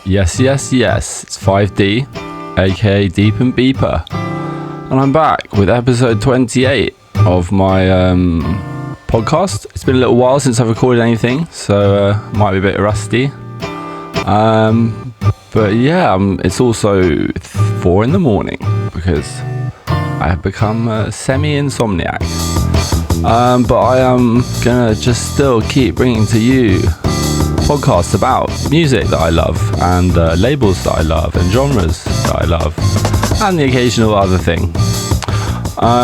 Yes, it's 5D, aka Deep and Beeper, and I'm back with episode 28 of my podcast. It's been a little while since I've recorded anything, so might be a bit rusty. But yeah, it's also 4 a.m. because I have become a semi-insomniac. But I am gonna just still keep bringing to you podcasts about music that I love and labels that I love and genres that I love and the occasional other thing.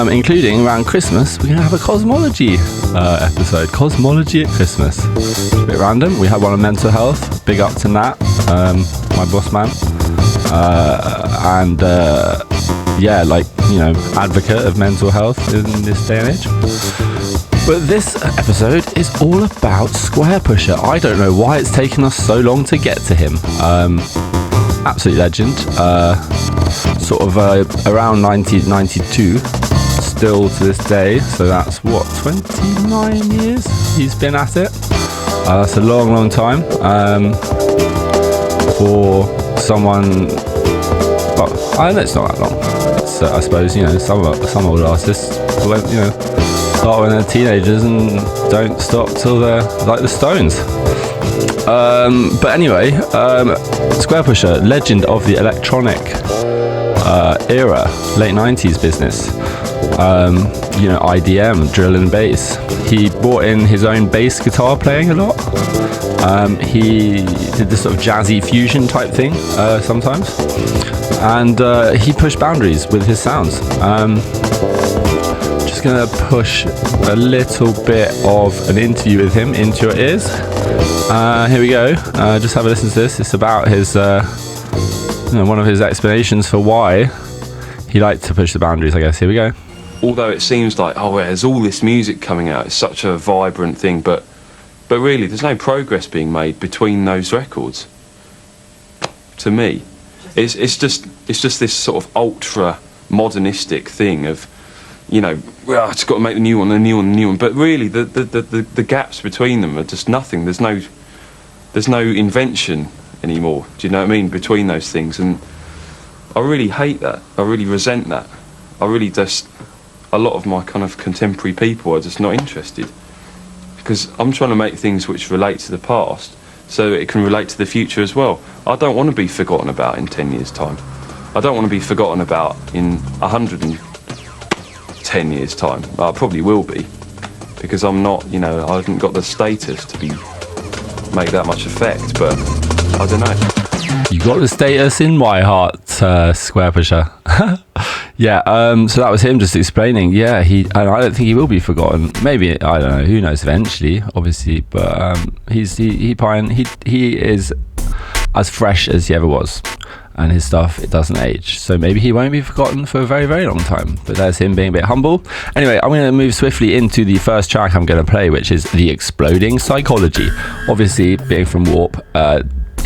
Including around Christmas, we're gonna have a cosmology episode. Cosmology at Christmas. It's a bit random. We had one on mental health. Big up to Nat, my boss man, and advocate of mental health in this day and age. But this episode is all about SQUAREPUSHER. I don't know why it's taken us so long to get to him. Absolute legend. Around 1992, still to this day. So that's 29 years he's been at it. That's a long time. For someone, it's not that long. It's, I suppose, some old artists, start when they're teenagers and don't stop till they're like the Stones. But anyway, SQUAREPUSHER, legend of the electronic era, late 90s business. IDM, drill and bass. He brought in his own bass guitar playing a lot. He did this sort of jazzy fusion type thing sometimes, and he pushed boundaries with his sounds. Just gonna push a little bit of an interview with him into your ears. Here we go. Just have a listen to this. It's about his one of his explanations for why he liked to push the boundaries, I guess. Here we go. Although it seems like, there's all this music coming out, it's such a vibrant thing, but really there's no progress being made between those records. To me, it's just this sort of ultra modernistic thing of, well, it's got to make the new one. But really, the gaps between them are just nothing. There's no invention anymore. Do you know what I mean? Between those things, and I really hate that. I really resent that. A lot of my kind of contemporary people are just not interested, because I'm trying to make things which relate to the past so it can relate to the future as well. I don't want to be forgotten about in 10 years' time. I don't want to be forgotten about in 110 years' time. I probably will be, because I'm not, I haven't got the status to make that much effect, but I don't know. You got the status in my heart, SQUAREPUSHER. Yeah, so that was him just explaining. Yeah, I don't think he will be forgotten. Maybe, I don't know, who knows eventually, obviously, but he is as fresh as he ever was, and his stuff, it doesn't age. So maybe he won't be forgotten for a very, very long time. But there's him being a bit humble. Anyway, I'm going to move swiftly into the first track I'm going to play, which is The Exploding Psychology. Obviously, being from Warp,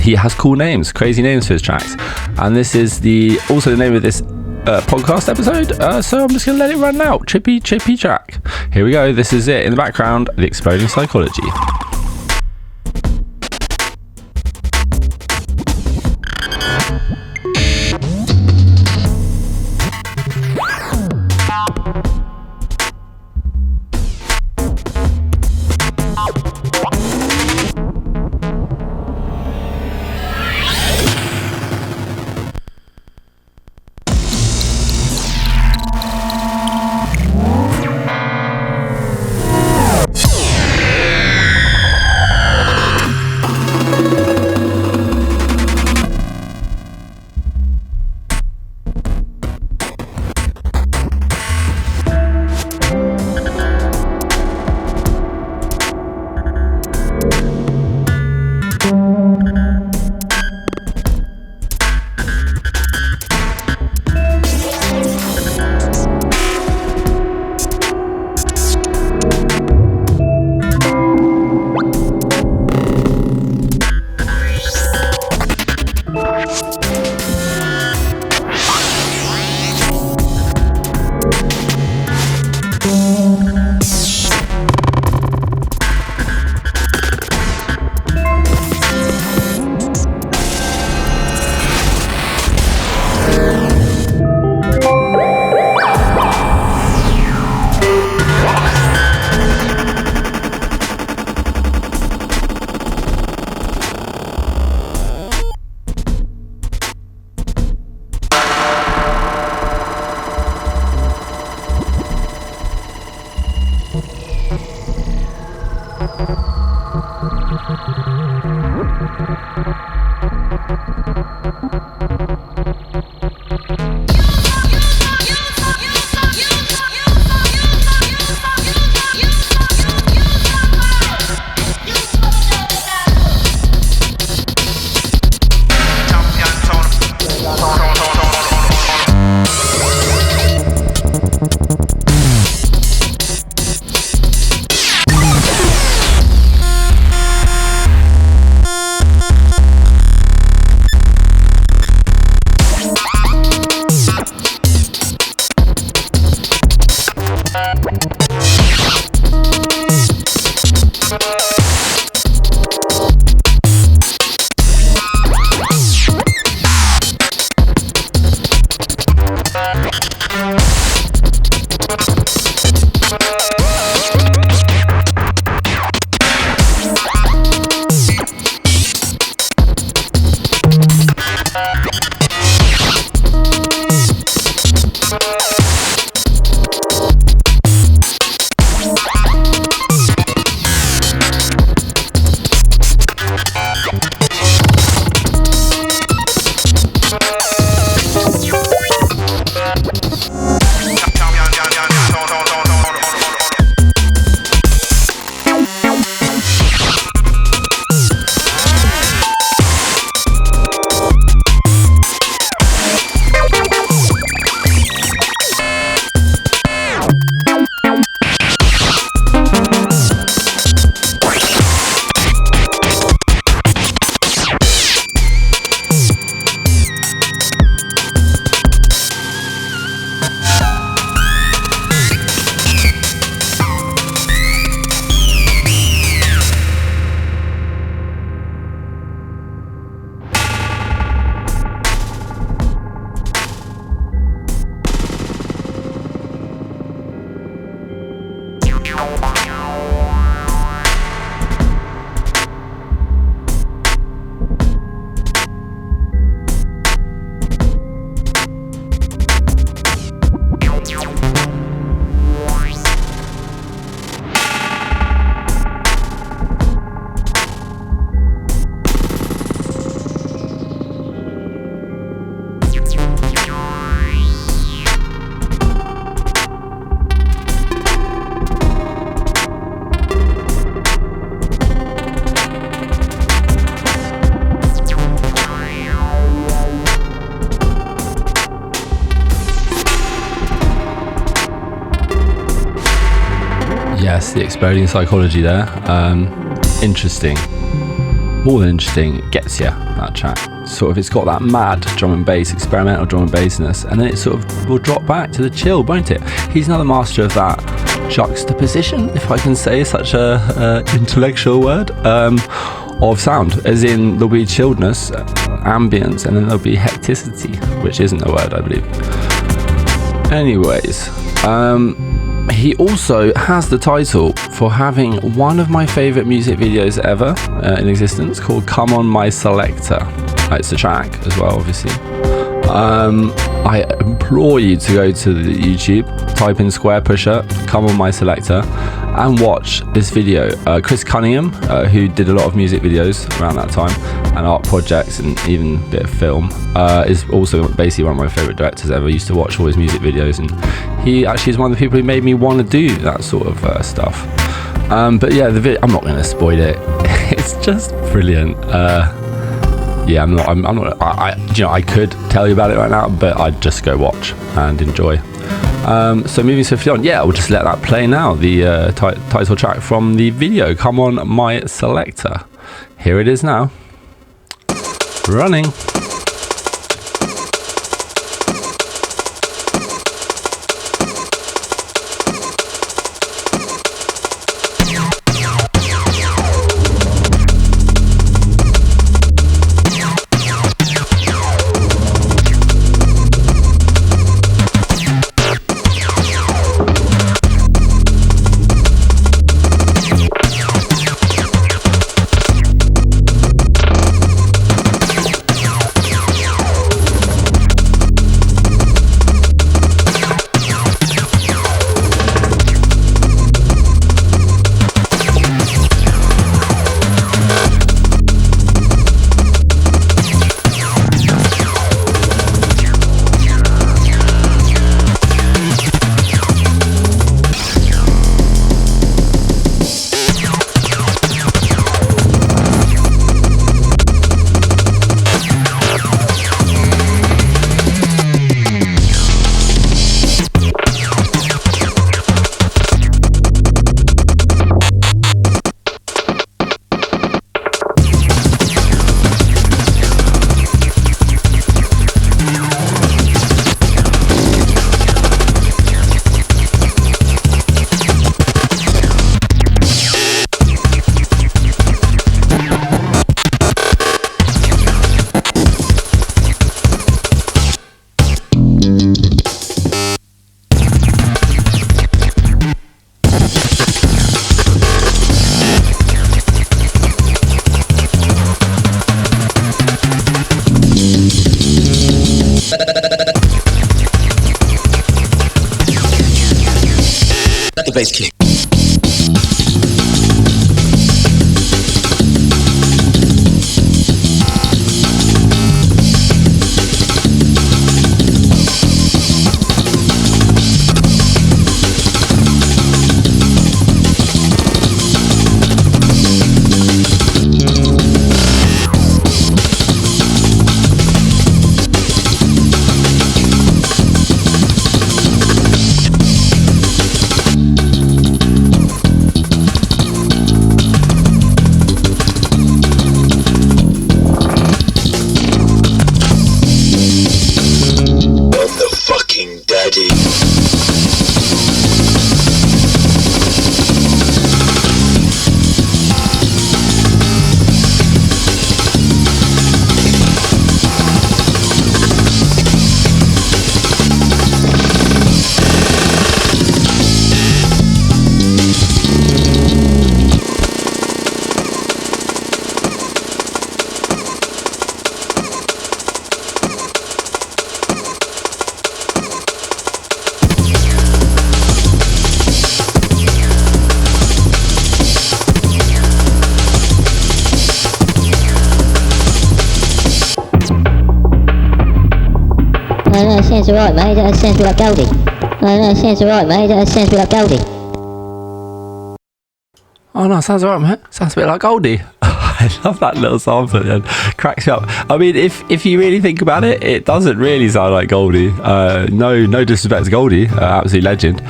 he has cool names, crazy names for his tracks. And this is also the name of this podcast episode, so I'm just going to let it run out. Trippy track. Here we go. This is it in the background, The Exploding Psychology. Yes, the exploding psychology there. Interesting. More than interesting, it gets you, that track. Sort of, it's got that mad drum and bass, experimental drum and bassness, and then it sort of will drop back to the chill, won't it? He's another master of that juxtaposition, if I can say such a intellectual word, of sound. As in, there'll be chilledness, ambience, and then there'll be hecticity, which isn't a word, I believe. Anyways, he also has the title for having one of my favourite music videos ever in existence, called Come On My Selector. It's a track as well, obviously. I implore you to go to the YouTube, type in SQUAREPUSHER, Come On My Selector, and watch this video. Chris Cunningham, who did a lot of music videos around that time, and art projects, and even a bit of film, is also basically one of my favourite directors ever. I used to watch all his music videos, and he actually is one of the people who made me want to do that sort of stuff. But yeah, the video, I'm not going to spoil it. It's just brilliant. Yeah, I'm not. I could tell you about it right now, but I'd just go watch and enjoy. So moving swiftly on, yeah, we'll just let that play now. The title track from the video, Come On My Selector. Here it is now. Running. basically. No, sounds alright, mate. That sounds a bit like Goldie. No, sounds alright, mate. That sounds a bit like Goldie. Oh no, sounds alright, mate. Sounds a bit like Goldie. I love that little sample at the end. Cracks me up. I mean, if you really think about it, it doesn't really sound like Goldie. No disrespect to Goldie, absolute legend.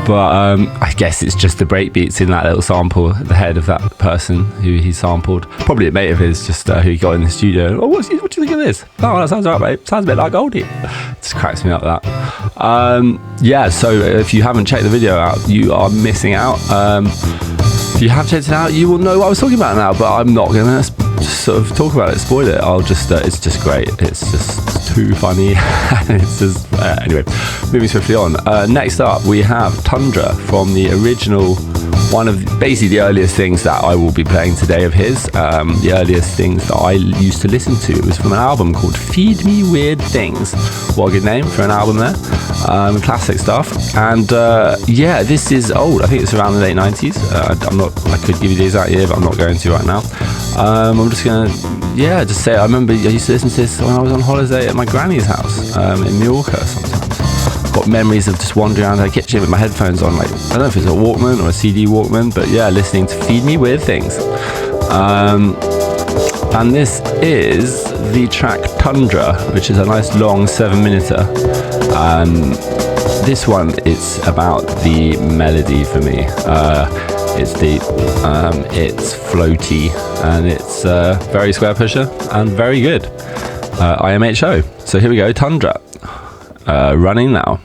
But I guess it's just the breakbeats in that little sample at the head of that person who he sampled. Probably a mate of his, just who he got in the studio. Oh, what do you think of this? Oh, that sounds alright, mate. Sounds a bit like Goldie. Just cracks me up, that. Yeah, so if you haven't checked the video out, you are missing out. If you have checked it out, you will know what I was talking about now, but I'm not going to sort of talk about it, spoil it. I'll just, it's just great. It's just too funny. It's just, anyway, moving swiftly on. Next up, we have Tundra from the original, one of basically the earliest things that I will be playing today of his, the earliest things that I used to listen to. It was from an album called Feed Me Weird Things. What a good name for an album there. Classic stuff. And yeah, this is old. I think it's around the late 90s. I could give you the exact year, but I'm not going to right now. I'm just gonna, yeah, just say I remember I used to listen to this when I was on holiday at my granny's house in Mallorca sometimes. Got memories of just wandering around her kitchen with my headphones on, like, I don't know if it's a Walkman or a CD Walkman, but yeah, listening to Feed Me Weird Things. And this is the track Tundra, which is a nice long 7-minuter. This one, it's about the melody for me. It's deep, it's floaty, and it's very Square Pusher and very good. IMHO. So here we go, Tundra. Running now.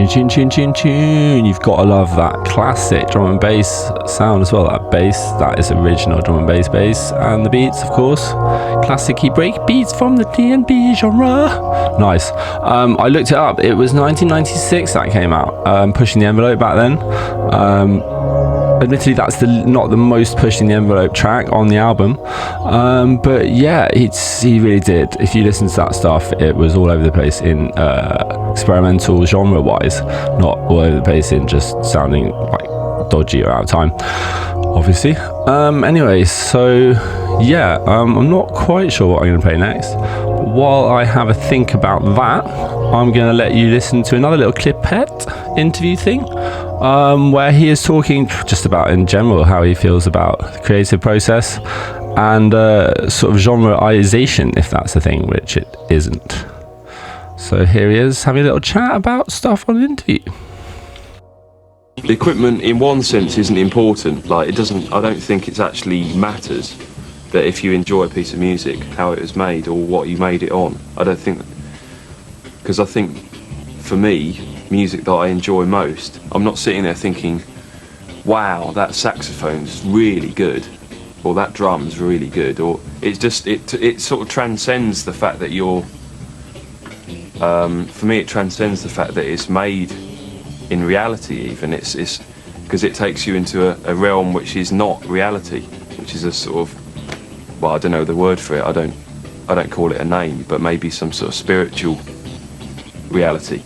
Tune. You've got to love that classic drum and bass sound as well. That bass, that is original drum and bass, and the beats, of course, classic break beats from the D&B genre. Nice. I looked it up. It was 1996 that came out. Pushing the Envelope back then. Admittedly, that's not the most Pushing the Envelope track on the album, but yeah, he really did. If you listen to that stuff, it was all over the place in experimental genre wise, not all over the place in just sounding like dodgy or out of time, obviously. Anyway, so yeah, I'm not quite sure what I'm going to play next. While I have a think about that, I'm going to let you listen to another little clipette interview thing, where he is talking just about in general how he feels about the creative process and sort of genreization, if that's a thing, which it isn't. So here he is having a little chat about stuff on an interview. The equipment in one sense isn't important. Like, it doesn't, I don't think it actually matters that if you enjoy a piece of music, how it was made or what you made it on. I don't think, because I think for me, music that I enjoy most, I'm not sitting there thinking, wow, that saxophone's really good, or that drum's really good, or it's just, it sort of transcends the fact that you're, for me it transcends the fact that it's made in reality even. It's because it takes you into a realm which is not reality, which is a sort of, well, I don't know the word for it, I don't call it a name, but maybe some sort of spiritual reality.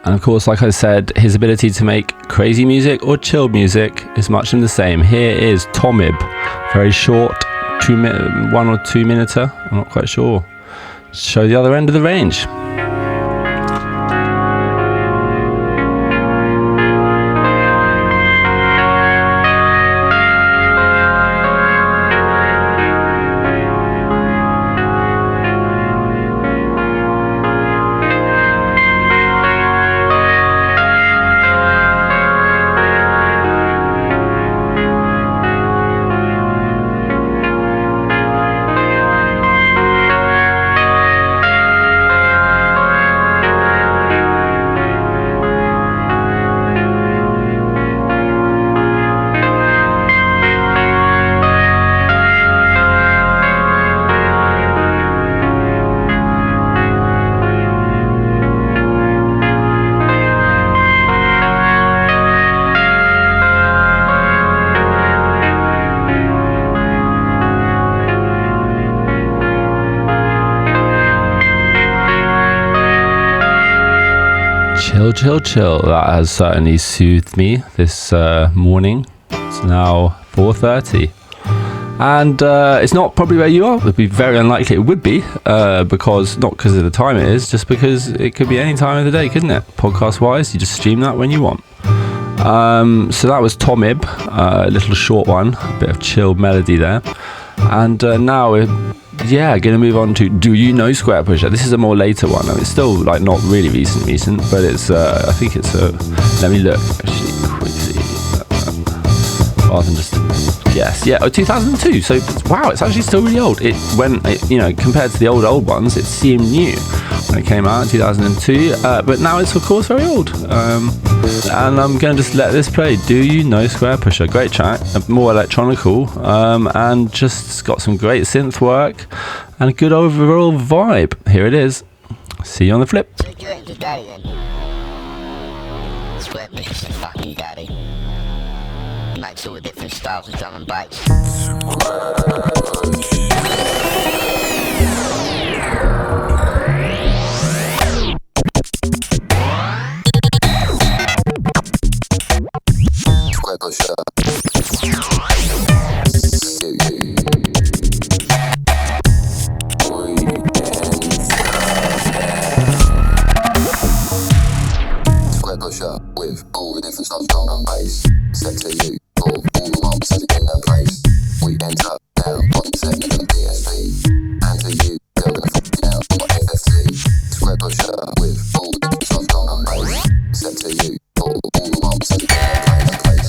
And of course, like I said, his ability to make crazy music or chill music is much in the same. Here is Tomib, very short, 1 or 2 minute, I'm not quite sure. Show the other end of the range. Chill. That has certainly soothed me this morning. It's now 4:30, and it's not probably where you are. It would be very unlikely it would be, because not because of the time it is, just because it could be any time of the day, couldn't it? Podcast wise, you just stream that when you want. So that was Tomib, a little short one, a bit of chill melody there, and now we're going to move on to Do You Know SQUAREPUSHER? This is a more later one. I mean, it's still like not really recent, but it's I think it's let me look actually quickly rather than just guess. 2002. So wow, it's actually still really old. It when it, compared to the old ones, it seemed new when it came out in 2002, but now it's of course very old. And I'm going to just let this play. Do You Know SQUAREPUSHER? Great track, more electronical, and just got some great synth work and a good overall vibe. Here it is. See you on the flip. SQUAREPUSHER's the fucking daddy. Makes all the different styles of drum and bass. SQUAREPUSHER. SQUAREPUSHER with all the different styles of drum and bass. Set to you for all the marks in their place. We enter down bottom segment of the DSP, and to you they're gonna fuck you down on my FFT. SQUAREPUSHER with all the different styles of drum and bass. Set to you for all the marks in their place.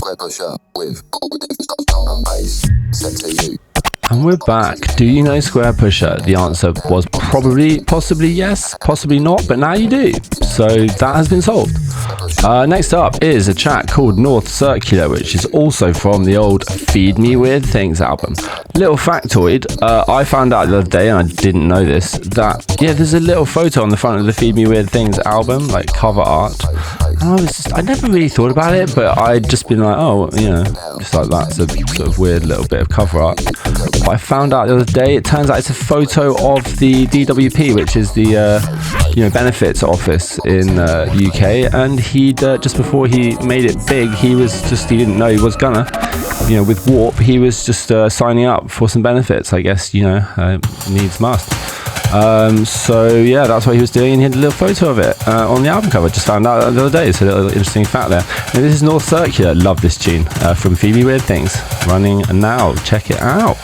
SQUAREPUSHER with all the different stuff drum and bass set to you. And we're back. Do you know SQUAREPUSHER? The answer was probably, possibly yes, possibly not, but now you do. So that has been solved. Next up is a track called North Circular, which is also from the old Feed Me Weird Things album. Little factoid, I found out the other day, and I didn't know this, that, yeah, there's a little photo on the front of the Feed Me Weird Things album, like cover art. And I never really thought about it, but I'd just been like, oh, you know, just like that's a sort of weird little bit of cover art. But I found out the other day, it turns out it's a photo of the DWP, which is the, benefits office in UK, and he'd, just before he made it big, he didn't know he was gonna, with Warp, he was just signing up for some benefits, I guess, needs must. So yeah, that's what he was doing, and he had a little photo of it on the album cover. Just found out the other day. It's a little interesting fact there. And this is North Circular. Love this tune from Feed Me Weird Things. Running now. Check it out.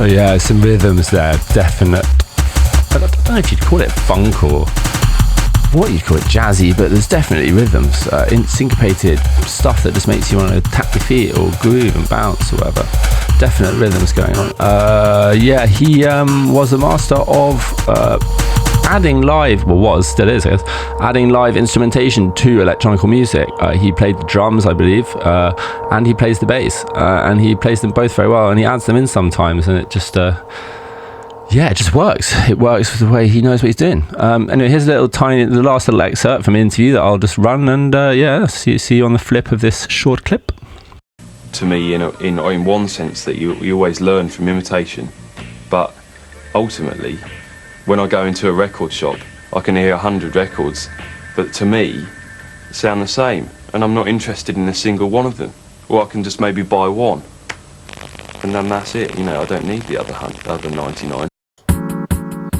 So yeah, some rhythms there, definite. I don't know if you'd call it funk or what you'd call it, jazzy, but there's definitely rhythms, in syncopated stuff that just makes you want to tap your feet or groove and bounce or whatever. Definite rhythms going on. Yeah, he was a master of adding live, well, still is, I guess, adding live instrumentation to electronic music. He played the drums, I believe, and he plays the bass, and he plays them both very well, and he adds them in sometimes, and it just yeah, it just works. It works with the way he knows what he's doing. Anyway, here's the last little excerpt from an interview that I'll just run, and yeah, see you on the flip of this short clip. To me, in one sense, that you always learn from imitation, but ultimately, when I go into a record shop, I can hear 100 records, but to me, sound the same, and I'm not interested in a single one of them. Or I can just maybe buy one, and then that's it. I don't need the other 99.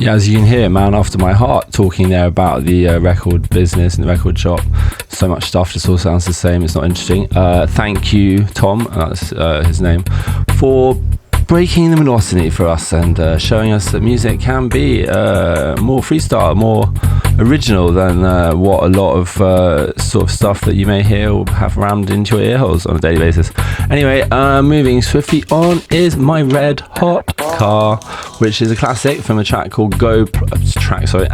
Yeah, as you can hear, man after my heart talking there about the record business and the record shop. So much stuff just all sounds the same. It's not interesting. Thank you, Tom, that's his name, for breaking the monotony for us and showing us that music can be more freestyle, more original than what a lot of sort of stuff that you may hear or have rammed into your ear holes on a daily basis. Anyway, moving swiftly on is My Red Hot Car, which is a classic from a track called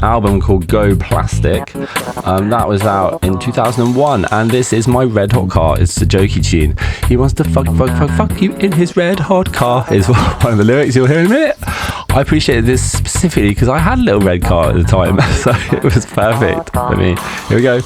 album called Go Plastic. That was out in 2001, and this is My Red Hot Car. It's a jokey tune. He wants to fuck you in his red hot car is one of the lyrics you'll hear in a minute. I appreciated this specifically because I had a little red car at the time, so it was perfect for me. Here we go.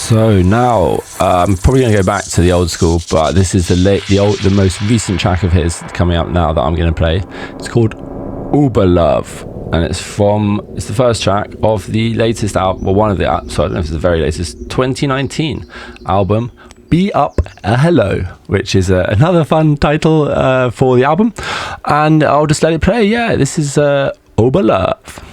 So now I'm probably going to go back to the old school, but this is the most recent track of his coming up now that I'm going to play. It's called Uber Love, and it's the first track of the latest album, well, one of the, so I don't know if it's the very latest, 2019 album, Be Up a Hello, which is another fun title for the album, and I'll just let it play. Yeah, this is Uber Love.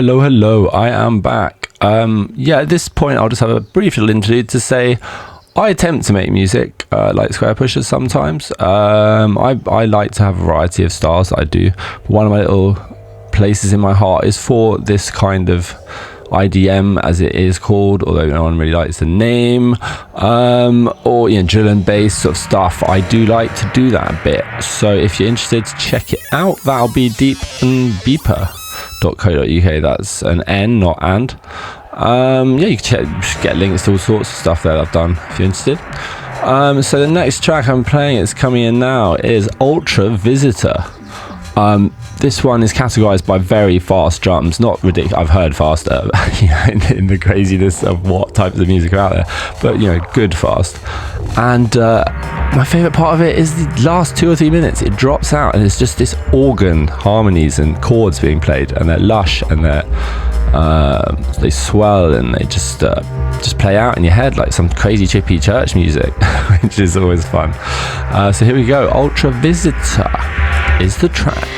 Hello, I am back. At this point I'll just have a brief little interlude to say I attempt to make music like SQUAREPUSHER sometimes. I like to have a variety of styles that I do. One of my little places in my heart is for this kind of IDM, as it is called, although no one really likes the name, or drill and bass sort of stuff. I do like to do that a bit, so if you're interested, check it out. That'll be deepandbeeper.co.uk. that's an N, not and. You can get links to all sorts of stuff that I've done if you're interested. So the next track I'm playing, it's coming in now, is Ultra Visitor. This one is categorized by very fast drums, not ridiculous. I've heard faster, in the craziness of what types of music are out there, but good fast. And my favorite part of it is the last 2 or 3 minutes. It drops out and it's just this organ harmonies and chords being played, and they're lush and they swell and they just play out in your head like some crazy chippy church music, which is always fun. So here we go. Ultra Visitor is the track.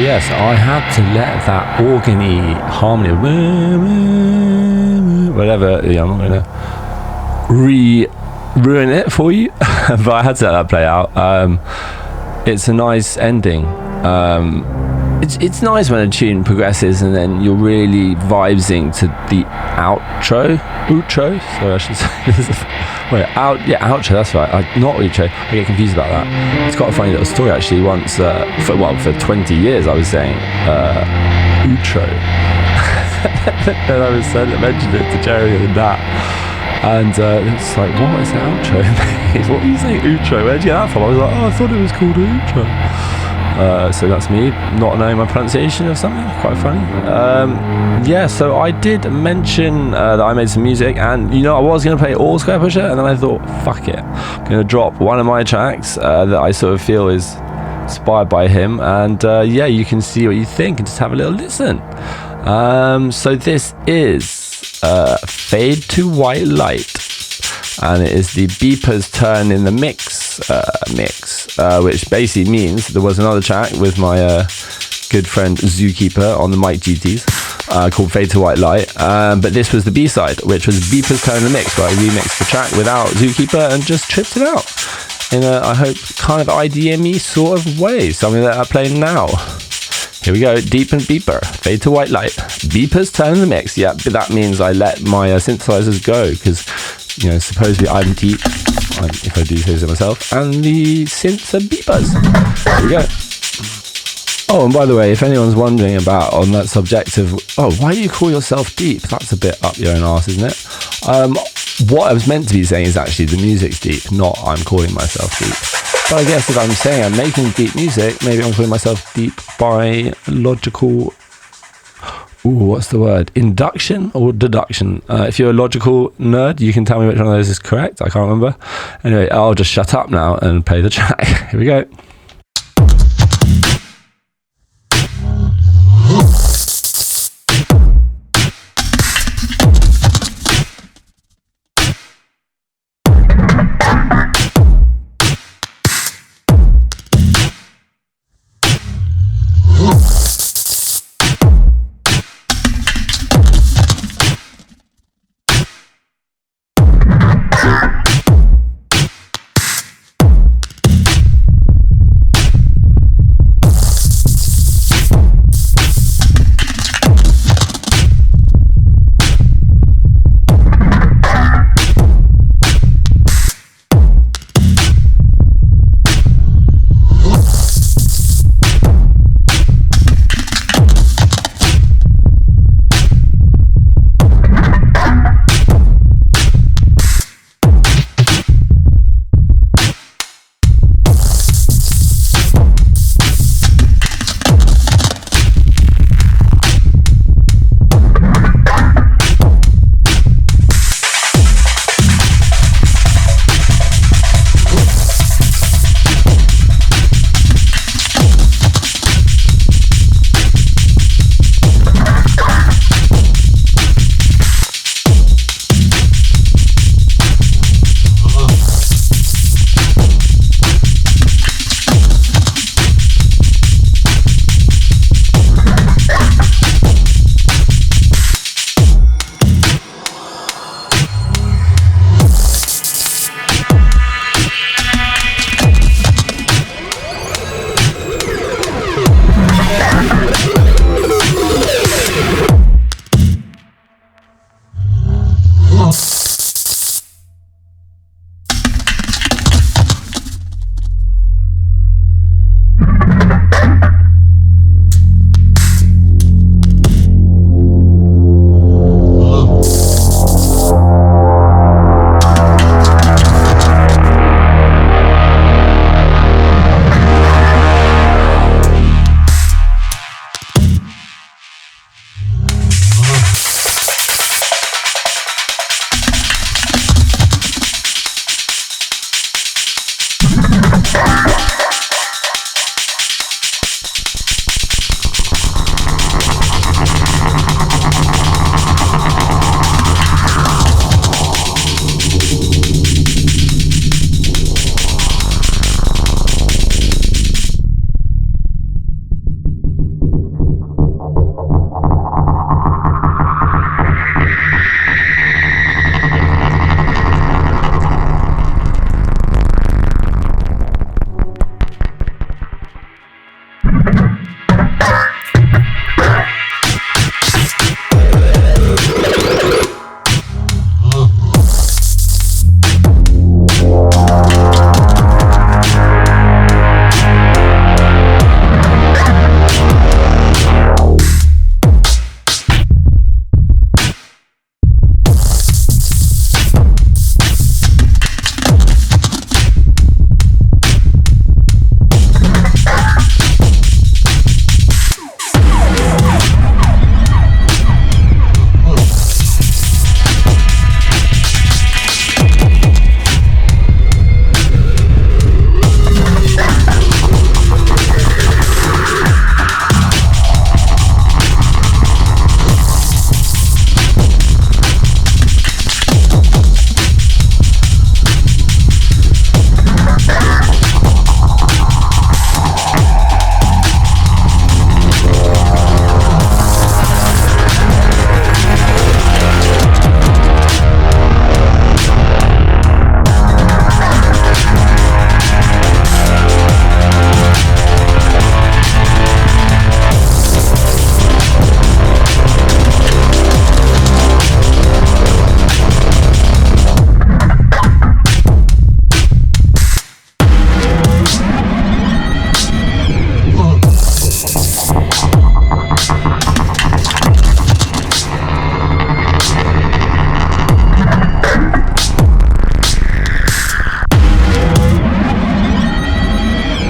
yes, I had to let that organ-y harmony, whatever, I'm not going to ruin it for you, but I had to let that play out. It's a nice ending. It's nice when a tune progresses and then you're really vibesing to the outro. Sorry, I should say. Outro. That's right. Not outro. I get confused about that. It's quite a funny little story actually. Once, for 20 years, I was saying outro. And I was mentioned it to Jerry and that. And it's like, what is the outro? What were you saying, outro? Where'd you get that from? I was like, I thought it was called outro. So that's me not knowing my pronunciation of something. Quite funny. So I did mention that I made some music, and I was going to play all SQUAREPUSHER, and then I thought, fuck it, I'm going to drop one of my tracks that I sort of feel is inspired by him, and you can see what you think and just have a little listen. So this is Fade to White Light, and it is the beepers turn in the mix, which basically means there was another track with my good friend Zookeeper on the mic duties called Fade to White Light, but this was the B-side, which was beepers turn in the mix, where I remixed the track without Zookeeper and just tripped it out in a, I hope, kind of IDM-y sort of way. So I'm going to let that play now. Here we go, deep and beeper, Fade to White Light, beepers turn in the mix. Yeah, but that means I let my synthesizers go, because supposedly I'm deep, if I do say so myself, and the synths are beepers. Here we go. Oh, and by the way, if anyone's wondering about on that subject of, why do you call yourself deep? That's a bit up your own arse, isn't it? What I was meant to be saying is actually the music's deep, not I'm calling myself deep. But I guess if I'm saying I'm making deep music, maybe I'm calling myself deep by logical, what's the word? Induction or deduction? If you're a logical nerd, you can tell me which one of those is correct. I can't remember. Anyway, I'll just shut up now and play the track. Here we go.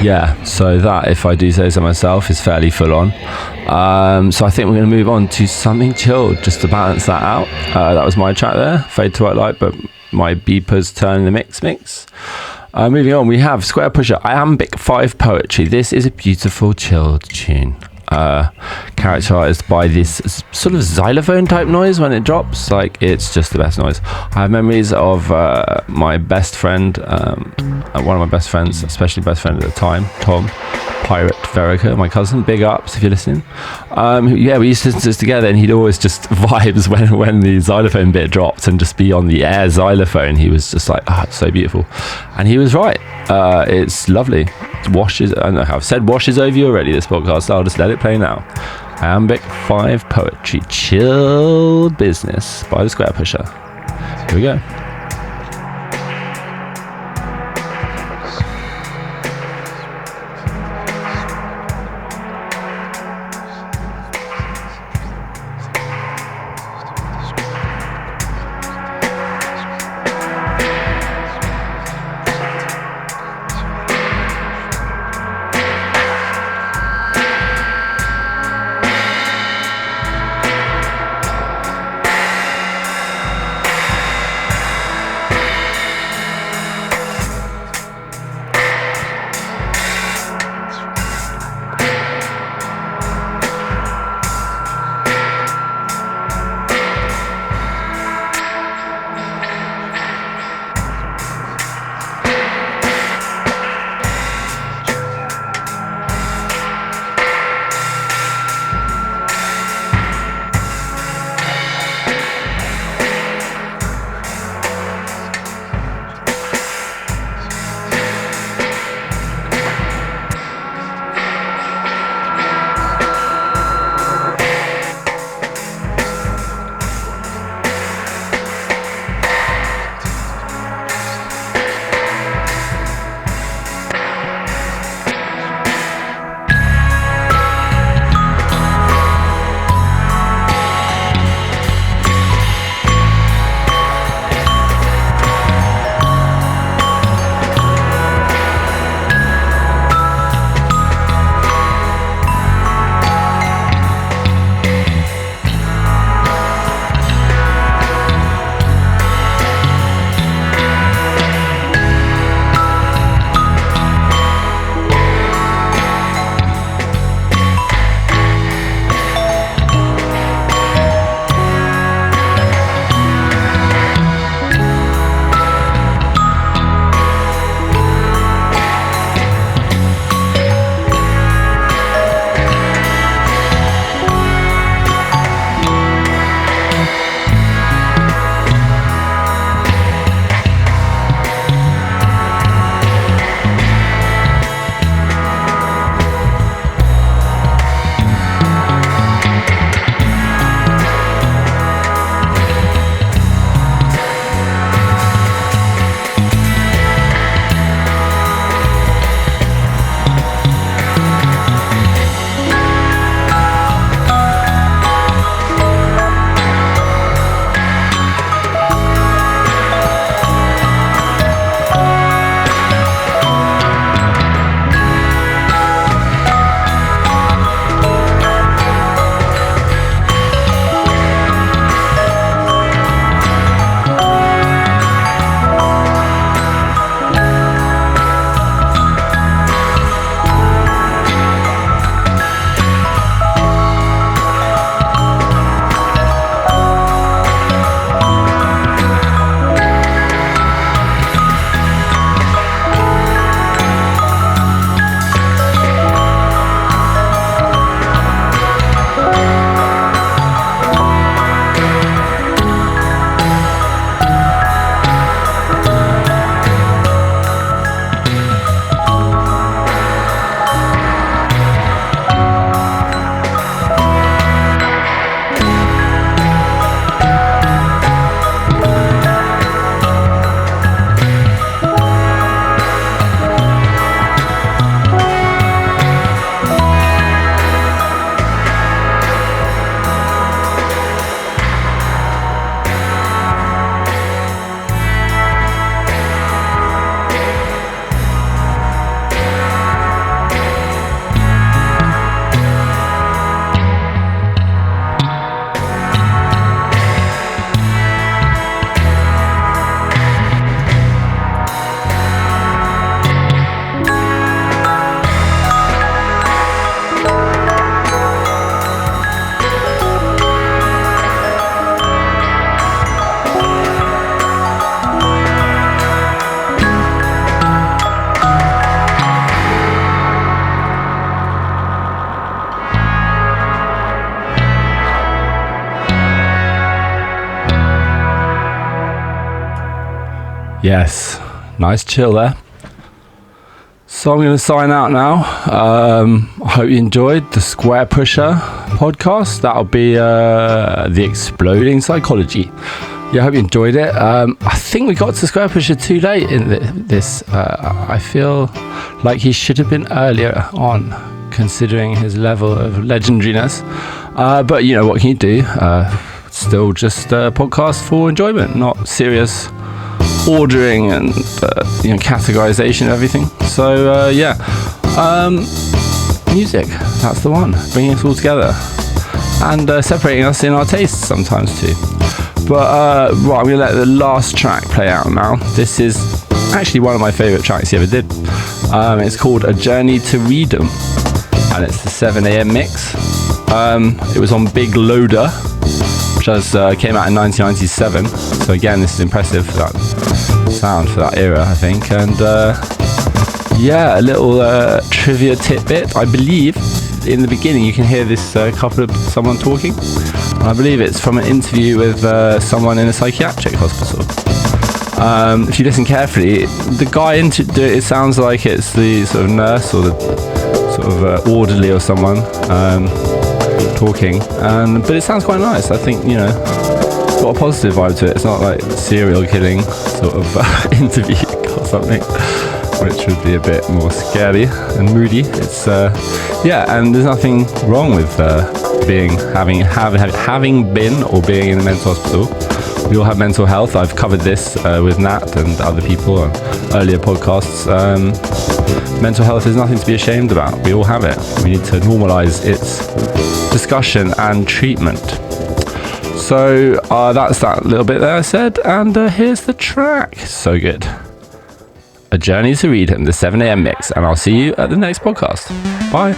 Yeah, so that, if I do say so myself, is fairly full on. So I think we're going to move on to something chilled just to balance that out. That was my track there, Fade to White Light, but my beepers turn the mix. Moving on, we have SQUAREPUSHER, Iambic 5 Poetry. This is a beautiful chilled tune, characterized by this sort of xylophone type noise when it drops. Like, it's just the best noise. I have memories of my best friend, one of my best friends, especially best friend at the time, Tom Pirate Verica, my cousin, big ups if you're listening. Yeah, we used to listen to this together, and he'd always just vibes when the xylophone bit dropped and just be on the air xylophone. He was just like, oh, it's so beautiful. And he was right. It's lovely. It washes, I don't know how I've said washes over you already, this podcast, so I'll just let it play now. Iambic 5 Poetry, chill business by the SQUAREPUSHER. Here we go. Yes, nice chill there. So I'm going to sign out now. I hope you enjoyed the Square Pusher podcast. That'll be the Exploding Psychology. Yeah, I hope you enjoyed it. I think we got to Square Pusher too late in this. I feel like he should have been earlier on, considering his level of legendariness. But you know, what can you do? Still just a podcast for enjoyment, not serious ordering and categorization and everything. So music, that's the one, bringing us all together and separating us in our tastes sometimes too. But right, I'm gonna let the last track play out now. This is actually one of my favorite tracks he ever did. It's called A Journey to Freedom, and it's the 7am mix. It was on Big Loader, which came out in 1997. So again, this is impressive for that sound, for that era, I think. And a little trivia tidbit. I believe in the beginning you can hear this couple of someone talking. And I believe it's from an interview with someone in a psychiatric hospital. If you listen carefully, the guy it sounds like it's the sort of nurse or the sort of orderly or someone talking, but it sounds quite nice. I think, it's got a positive vibe to it. It's not like serial killing sort of interview or something, which would be a bit more scary and moody. It's and there's nothing wrong with having been or being in a mental hospital. We all have mental health. I've covered this with Nat and other people on earlier podcasts. Mental health is nothing to be ashamed about. We all have it. We need to normalize its discussion and treatment. So that's that little bit there I said, and here's the track. So good. A Journey to Freedom, the 7am mix, and I'll see you at the next podcast. Bye.